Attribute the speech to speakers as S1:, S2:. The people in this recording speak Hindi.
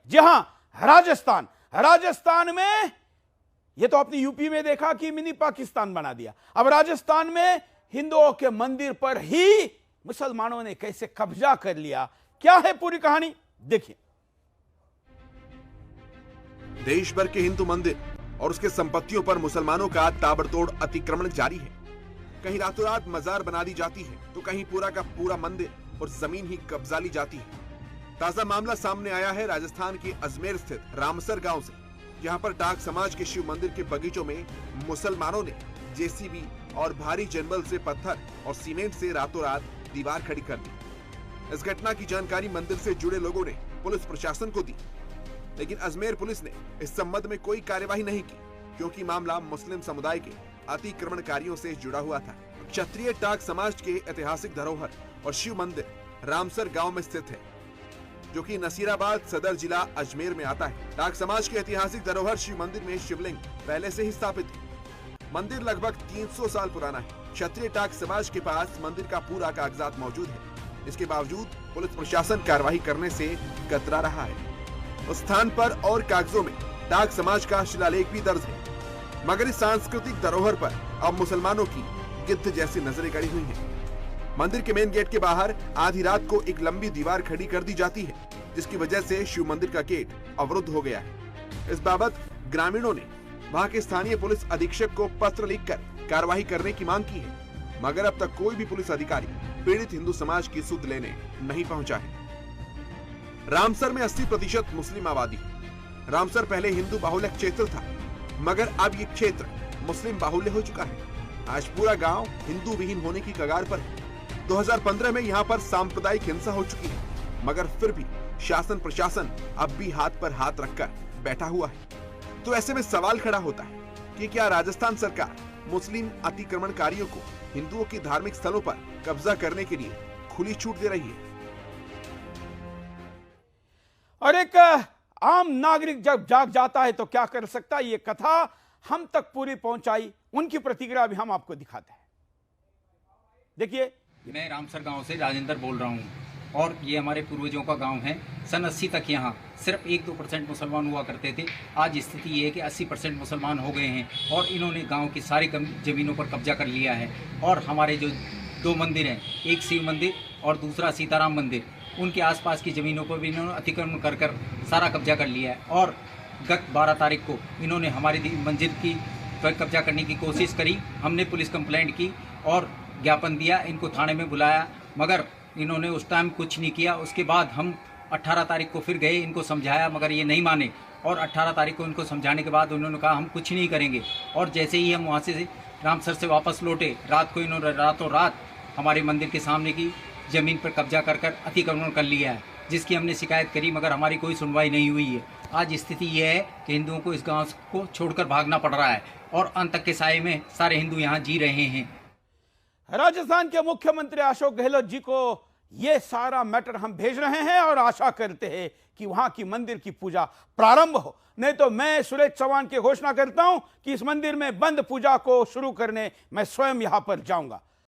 S1: जी हां, राजस्थान। राजस्थान में यह तो आपने यूपी में देखा कि मिनी पाकिस्तान बना दिया, अब राजस्थान में हिंदुओं के मंदिर पर ही मुसलमानों ने कैसे कब्जा कर लिया, क्या है पूरी कहानी देखिए।
S2: देश भर के हिंदू मंदिर और उसके संपत्तियों पर मुसलमानों का ताबड़तोड़ अतिक्रमण जारी है। कहीं रातों रात मजार बना दी जाती है तो कहीं पूरा का पूरा मंदिर और जमीन ही कब्जा ली जाती है। ताजा मामला सामने आया है राजस्थान के अजमेर स्थित रामसर गांव से, जहां पर डाक समाज के शिव मंदिर के बगीचों में मुसलमानों ने जेसीबी और भारी जनबल से पत्थर और सीमेंट से रातों रात दीवार खड़ी कर दी। इस घटना की जानकारी मंदिर से जुड़े लोगों ने पुलिस प्रशासन को दी, लेकिन अजमेर पुलिस ने इस संबंध में कोई कार्यवाही नहीं की, क्योंकि मामला मुस्लिम समुदाय के अतिक्रमणकारियों से जुड़ा हुआ था। क्षत्रिय डाक समाज के ऐतिहासिक धरोहर और शिव मंदिर रामसर गांव में स्थित है, जो कि नसीराबाद सदर जिला अजमेर में आता है। डाक समाज के ऐतिहासिक धरोहर शिव मंदिर में शिवलिंग पहले से ही स्थापित है। मंदिर लगभग 300 साल पुराना है। क्षत्रिय डाक समाज के पास मंदिर का पूरा कागजात मौजूद है। इसके बावजूद पुलिस प्रशासन कार्रवाई करने से कतरा रहा है। उस स्थान पर और कागजों में डाक समाज का शिलालेख भी दर्ज है, मगर इस सांस्कृतिक धरोहर पर अब मुसलमानों की गिद्ध जैसी नजरें गड़ी हुई हैं। मंदिर के मेन गेट के बाहर आधी रात को एक लंबी दीवार खड़ी कर दी जाती है, जिसकी वजह से शिव मंदिर का गेट अवरुद्ध हो गया है। इस बाबत ग्रामीणों ने वहां के स्थानीय पुलिस अधीक्षक को पत्र लिखकर कार्रवाई करने की मांग की है, मगर अब तक कोई भी पुलिस अधिकारी पीड़ित हिंदू समाज की सुध लेने नहीं पहुंचा है। रामसर में 80% मुस्लिम आबादी है। रामसर पहले हिंदू बाहुल्य क्षेत्र था, मगर अब ये क्षेत्र मुस्लिम बाहुल्य हो चुका है। आज पूरा गांव हिंदू विहीन होने की कगार पर है। 2015 में यहाँ पर सांप्रदायिक हिंसा हो चुकी है, मगर फिर भी शासन प्रशासन अब भी हाथ पर हाथ रखकर बैठा हुआ है। तो ऐसे में सवाल खड़ा होता है कि क्या राजस्थान सरकार मुस्लिम अतिक्रमणकारियों को हिंदुओं के धार्मिक स्थलों पर कब्जा करने के लिए खुली छूट दे रही है?
S1: और एक आम नागरिक जब जाग जाता है तो क्या कर सकता है, ये कथा हम तक पूरी पहुंचाई, उनकी प्रतिक्रिया भी हम आपको दिखाते हैं। देखिए,
S3: मैं रामसर गांव से राजेंद्र बोल रहा हूं और ये हमारे पूर्वजों का गांव है। सन 80 तक यहाँ सिर्फ 1-2% मुसलमान हुआ करते थे। आज स्थिति ये है कि 80% मुसलमान हो गए हैं और इन्होंने गांव की सारी जमीनों पर कब्जा कर लिया है। और हमारे जो 2 मंदिर हैं, एक शिव मंदिर और दूसरा सीताराम मंदिर, उनके आसपास की ज़मीनों पर भी इन्होंने अतिक्रमण कर सारा कब्जा कर लिया है। और गत 12 तारीख को इन्होंने हमारी मंजिल की कब्जा करने की कोशिश करी। हमने पुलिस कंप्लेंट की और ज्ञापन दिया, इनको थाने में बुलाया, मगर इन्होंने उस टाइम कुछ नहीं किया। उसके बाद हम 18 तारीख को फिर गए, इनको समझाया, मगर ये नहीं माने। और 18 तारीख को इनको समझाने के बाद उन्होंने कहा हम कुछ नहीं करेंगे। और जैसे ही हम वहाँ से रामसर से वापस लौटे, रात को इन्होंने रातों रात हमारे मंदिर के सामने की ज़मीन पर कब्जा कर अतिक्रमण कर लिया है, जिसकी हमने शिकायत करी, मगर हमारी कोई सुनवाई नहीं हुई है। आज स्थिति यह है कि हिंदुओं को इस गांव को छोड़कर भागना पड़ रहा है और अंत तक के साए में सारे हिंदू यहाँ जी रहे हैं।
S1: राजस्थान के मुख्यमंत्री अशोक गहलोत जी को यह सारा मैटर हम भेज रहे हैं और आशा करते हैं कि वहां की मंदिर की पूजा प्रारंभ हो। नहीं तो मैं सुरेश चौहान की घोषणा करता हूं कि इस मंदिर में बंद पूजा को शुरू करने मैं स्वयं यहां पर जाऊंगा।